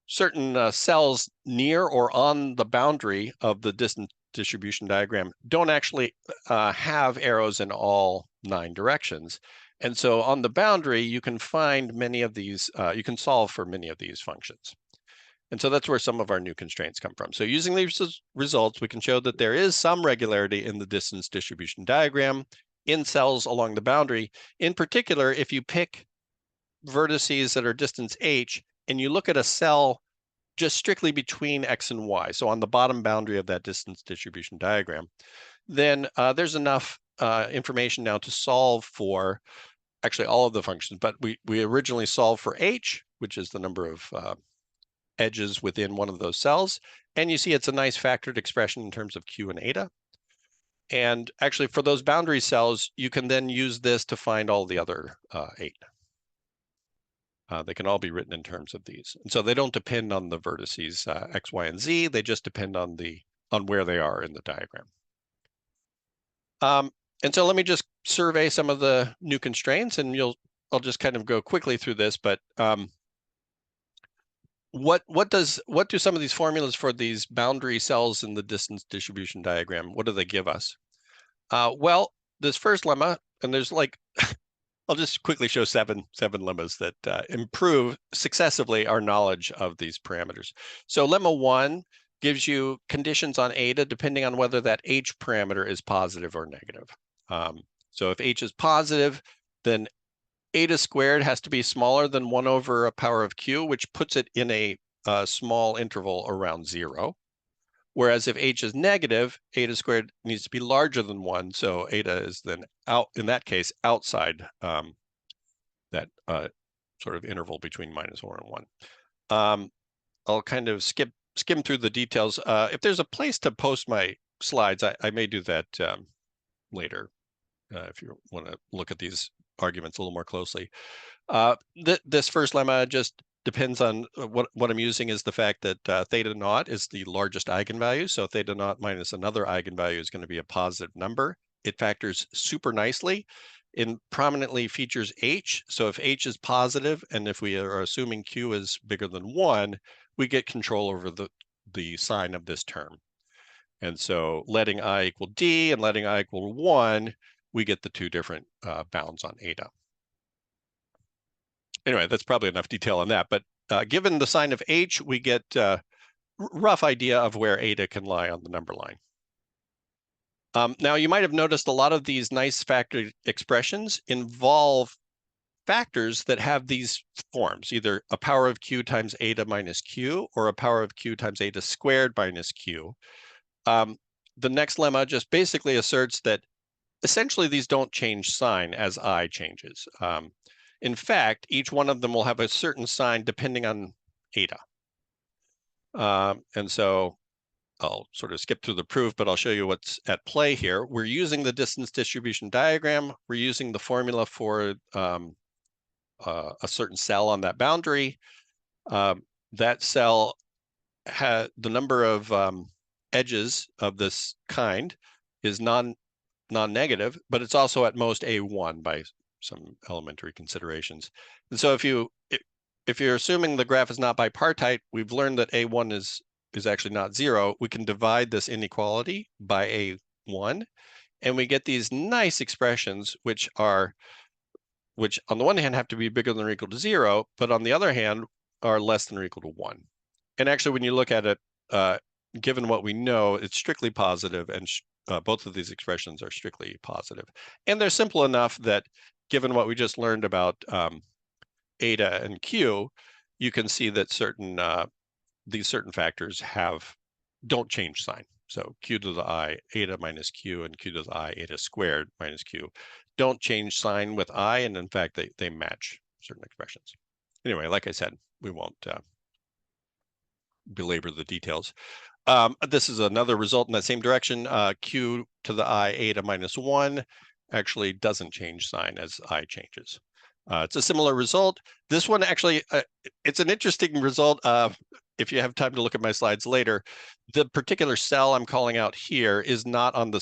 certain cells near or on the boundary of the distance distribution diagram don't actually have arrows in all 9 directions. And so on the boundary, you can find many of these, you can solve for many of these functions. And so that's where some of our new constraints come from. So using these results, we can show that there is some regularity in the distance distribution diagram in cells along the boundary. In particular, if you pick vertices that are distance h, and you look at a cell just strictly between x and y, so on the bottom boundary of that distance distribution diagram, then there's enough information now to solve for actually all of the functions. But we originally solved for h, which is the number of edges within one of those cells. And you see it's a nice factored expression in terms of Q and eta. And actually, for those boundary cells, you can then use this to find all the other 8. They can all be written in terms of these. And so they don't depend on the vertices x, y, and z. They just depend on where they are in the diagram. And so let me just survey some of the new constraints, and I'll just kind of go quickly through this. But what do some of these formulas for these boundary cells in the distance distribution diagram, what do they give us? Well, this first lemma, and there's like, I'll just quickly show seven lemmas that improve successively our knowledge of these parameters. So lemma 1 gives you conditions on eta depending on whether that h parameter is positive or negative. So if h is positive, then eta squared has to be smaller than 1 over a power of q, which puts it in a small interval around 0. Whereas if h is negative, eta squared needs to be larger than 1. So eta is then out, in that case, outside that sort of interval between -1 and 1. I'll kind of skim through the details. If there's a place to post my slides, I may do that later if you want to look at these arguments a little more closely. This first lemma just depends on what I'm using is the fact that theta naught is the largest eigenvalue. So theta naught minus another eigenvalue is going to be a positive number. It factors super nicely. It prominently features h. So if h is positive, and if we are assuming q is bigger than 1, we get control over the sign of this term. And so letting I equal D and letting I equal 1, we get the two different bounds on eta. Anyway, that's probably enough detail on that. But given the sign of H, we get a rough idea of where eta can lie on the number line. Now, you might have noticed a lot of these nice factor expressions involve factors that have these forms, either a power of q times eta minus q or a power of q times eta squared minus q. The next lemma just basically asserts that essentially these don't change sign as I changes. In fact, each one of them will have a certain sign depending on eta. And so I'll sort of skip through the proof, but I'll show you what's at play here. We're using the distance distribution diagram. We're using the formula for a certain cell on that boundary. That cell had the number of edges of this kind is non-negative, but it's also at most A1 by some elementary considerations. And so if you're assuming the graph is not bipartite, we've learned that A1 is actually not 0. We can divide this inequality by A1, and we get these nice expressions which on the one hand have to be bigger than or equal to 0, but on the other hand are less than or equal to 1. And actually, when you look at it, given what we know, it's strictly positive, and both of these expressions are strictly positive. And they're simple enough that, given what we just learned about eta and q, you can see that these certain factors don't change sign. So q to the I eta minus q and q to the I eta squared minus q don't change sign with I, and in fact, they match certain expressions. Anyway, like I said, we won't belabor the details. This is another result in that same direction. Q to the I eta minus 1 actually doesn't change sign as I changes. It's a similar result. This one actually, it's an interesting result. If you have time to look at my slides later, the particular cell I'm calling out here is not on the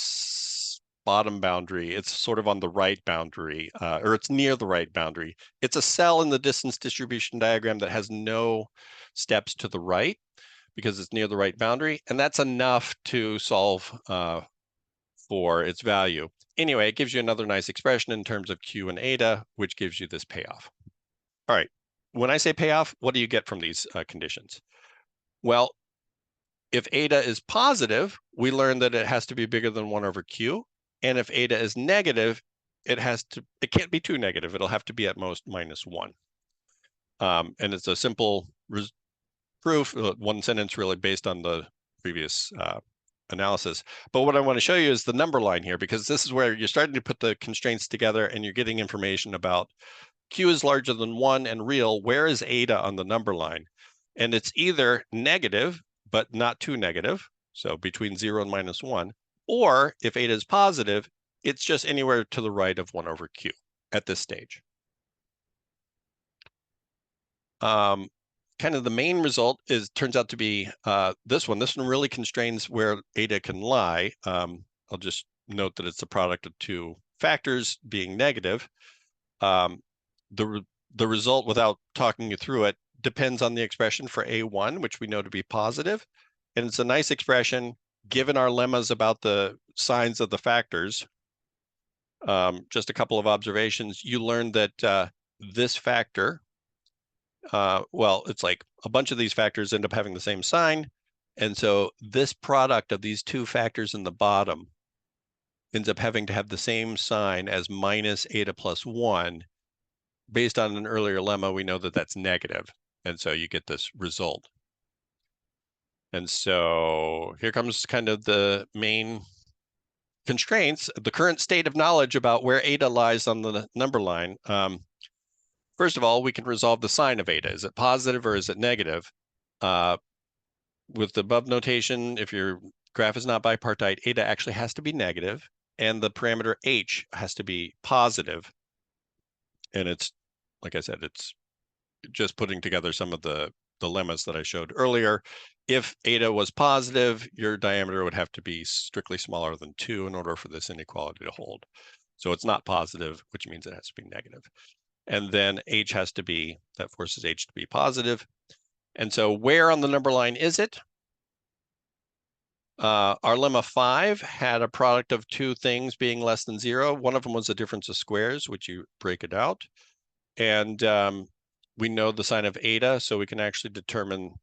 bottom boundary. It's sort of on the right boundary, or it's near the right boundary. It's a cell in the distance distribution diagram that has no steps to the right because it's near the right boundary, and that's enough to solve for its value. Anyway, it gives you another nice expression in terms of q and eta, which gives you this payoff. All right, when I say payoff, what do you get from these conditions? Well, if eta is positive, we learn that it has to be bigger than 1 over q. And if eta is negative, it can't be too negative. It'll have to be at most minus 1. And it's a simple proof, one sentence really based on the previous analysis. But what I want to show you is the number line here, because this is where you're starting to put the constraints together and you're getting information about q is larger than 1 and real. Where is eta on the number line? And it's either negative, but not too negative, so between 0 and minus 1, or if eta is positive, it's just anywhere to the right of 1 over q at this stage. Kind of the main result turns out to be this one. This one really constrains where eta can lie. I'll just note that it's the product of two factors being negative. The result, without talking you through it, depends on the expression for A1, which we know to be positive. And it's a nice expression given our lemmas about the signs of the factors. Just a couple of observations. You learned that this factor, well, it's like a bunch of these factors end up having the same sign. And so this product of these two factors in the bottom ends up having to have the same sign as minus eta plus 1. Based on an earlier lemma, we know that that's negative. And so you get this result. And so here comes kind of the main constraints, the current state of knowledge about where eta lies on the number line. First of all, we can resolve the sign of eta. Is it positive or is it negative? With the above notation, if your graph is not bipartite, eta actually has to be negative, and the parameter h has to be positive. And it's, like I said, it's just putting together some of the lemmas that I showed earlier. If eta was positive, your diameter would have to be strictly smaller than 2 in order for this inequality to hold. So it's not positive, which means it has to be negative. And then h has to be, that forces h to be positive. And so where on the number line is it? Our lemma 5 had a product of two things being less than 0. One of them was the difference of squares, which you break it out. And we know the sign of eta, so we can actually determine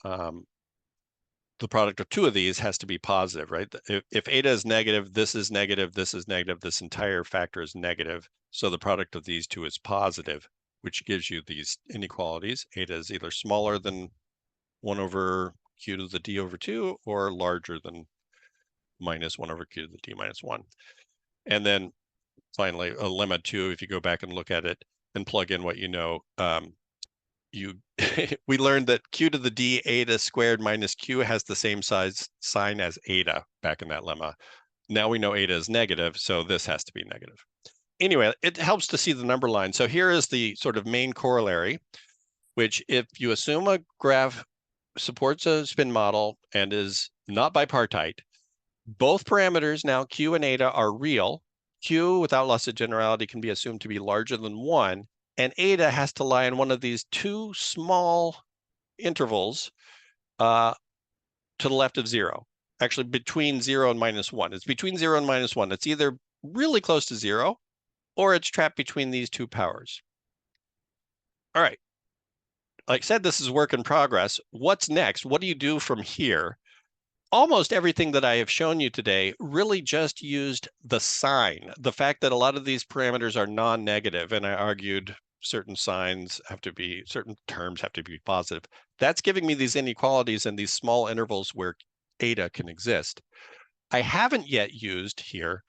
the product of two of these has to be positive, right? If eta is negative, this is negative, this is negative, this entire factor is negative. So the product of these two is positive, which gives you these inequalities. Eta is either smaller than 1 over q to the d over 2 or larger than minus 1 over q to the d minus 1. And then finally, a lemma 2, if you go back and look at it and plug in what you know, we learned that q to the d eta squared minus q has the same size sign as eta back in that lemma. Now we know eta is negative, so this has to be negative. Anyway, it helps to see the number line. So here is the sort of main corollary, which if you assume a graph supports a spin model and is not bipartite, both parameters now q and eta are real. Q without loss of generality can be assumed to be larger than 1. And eta has to lie in one of these two small intervals to the left of 0, actually between 0 and minus 1. It's between 0 and minus 1. It's either really close to 0 or it's trapped between these two powers. All right. Like I said, this is work in progress. What's next? What do you do from here? Almost everything that I have shown you today really just used the sign, the fact that a lot of these parameters are non-negative, and I argued certain signs have to be, certain terms have to be positive. That's giving me these inequalities and these small intervals where eta can exist. I haven't yet used here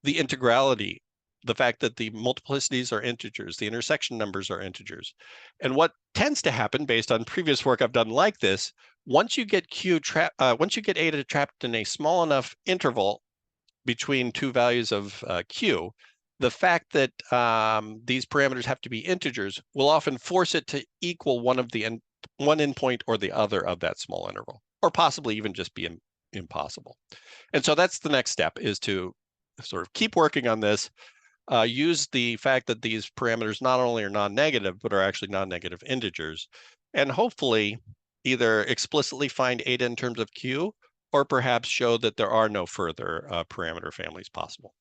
the integrality, the fact that the multiplicities are integers, the intersection numbers are integers. And what tends to happen based on previous work I've done like this, once you get once you get eta trapped in a small enough interval between two values of q, the fact that these parameters have to be integers will often force it to equal one endpoint or the other of that small interval, or possibly even just be impossible. And so that's the next step, is to sort of keep working on this, use the fact that these parameters not only are non-negative, but are actually non-negative integers, and hopefully either explicitly find eta in terms of q, or perhaps show that there are no further parameter families possible.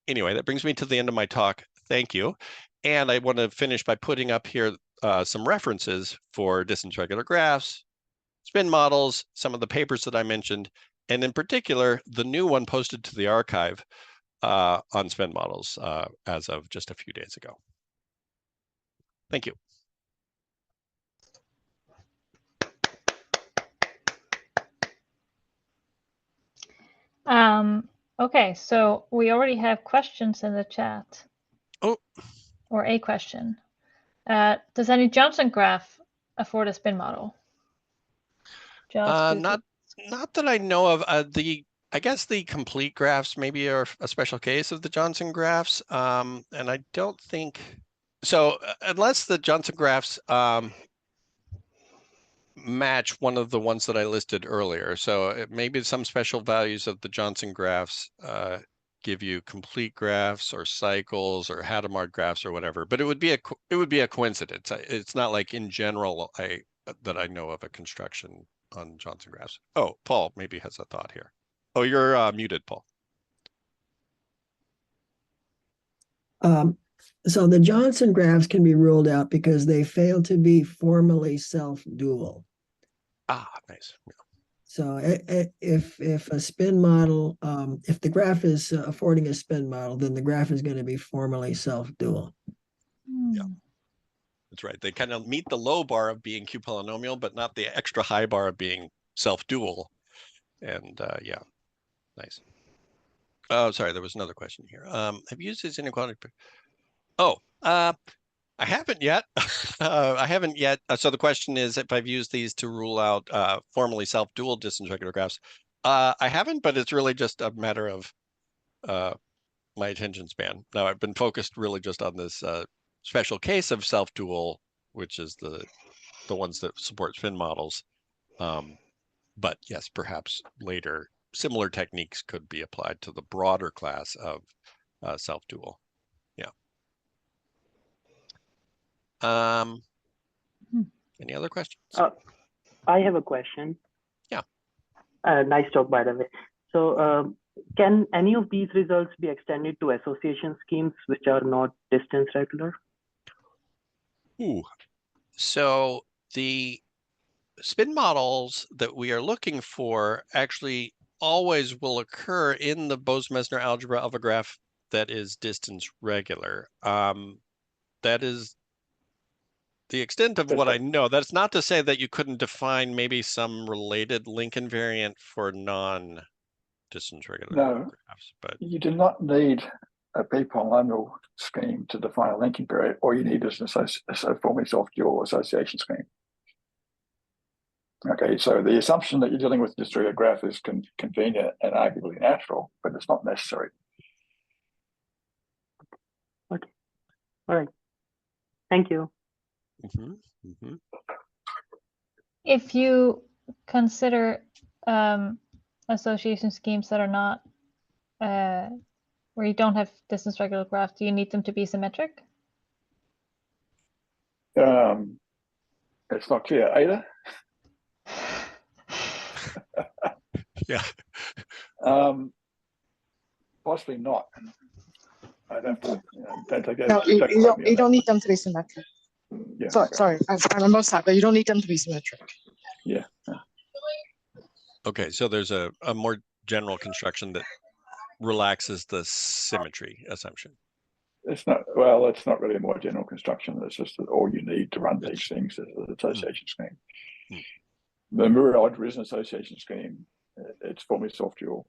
Anyway, that brings me to the end of my talk. Thank you. And I want to finish by putting up here some references for distance regular graphs, spin models, some of the papers that I mentioned, and in particular, the new one posted to the archive on spin models as of just a few days ago. Thank you. Okay, so we already have questions in the chat. Oh. Or a question. Does any Johnson graph afford a spin model? Not that I know of. I guess the complete graphs maybe are a special case of the Johnson graphs, and I don't think so. Unless the Johnson graphs match one of the ones that I listed earlier, so maybe some special values of the Johnson graphs give you complete graphs or cycles or Hadamard graphs or whatever. But it would be a coincidence. It's not like in general that I know of a construction on Johnson graphs. Oh, Paul maybe has a thought here. Oh, you're muted, Paul. So the Johnson graphs can be ruled out because they fail to be formally self-dual. Ah, nice. Yeah. So if a spin model, if the graph is affording a spin model, then the graph is going to be formally self-dual. Yeah. That's right. They kind of meet the low bar of being Q polynomial, but not the extra high bar of being self-dual. And yeah, nice. Oh, sorry, there was another question here. Have you used this inequality? Oh, I haven't yet. I haven't yet. So the question is if I've used these to rule out formally self-dual distance regular graphs. I haven't, but it's really just a matter of my attention span. Now I've been focused really just on this special case of self-dual, which is the ones that support spin models. But yes, perhaps later similar techniques could be applied to the broader class of self-dual. Yeah. Any other questions? I have a question. Yeah. Nice talk, by the way. So, can any of these results be extended to association schemes which are not distance regular? Ooh. So the spin models that we are looking for actually always will occur in the Bose-Messner algebra of a graph that is distance regular. That is the extent of what I know. That's not to say that you couldn't define maybe some related link invariant for non-distance regular graphs, but you do not need a bipolynomial scheme to define a linking period. All you need is a formally soft-dual association scheme. Okay, so the assumption that you're dealing with a distributed graph is convenient and arguably natural, but it's not necessary. Okay. All right. Thank you. If you consider association schemes that are not where you don't have distance regular graph, do you need them to be symmetric? It's not clear. Ada? Yeah. Possibly not. I'd have to. No, you don't need them to be symmetric. Yeah. Sorry, I'm on both sides, but you don't need them to be symmetric. Yeah. Okay, so there's a more general construction that relaxes the symmetry assumption. It's not really a more general construction. It's just that all you need to run these things is an association scheme. The mirror algebra is an association scheme. It's formally soft-dual.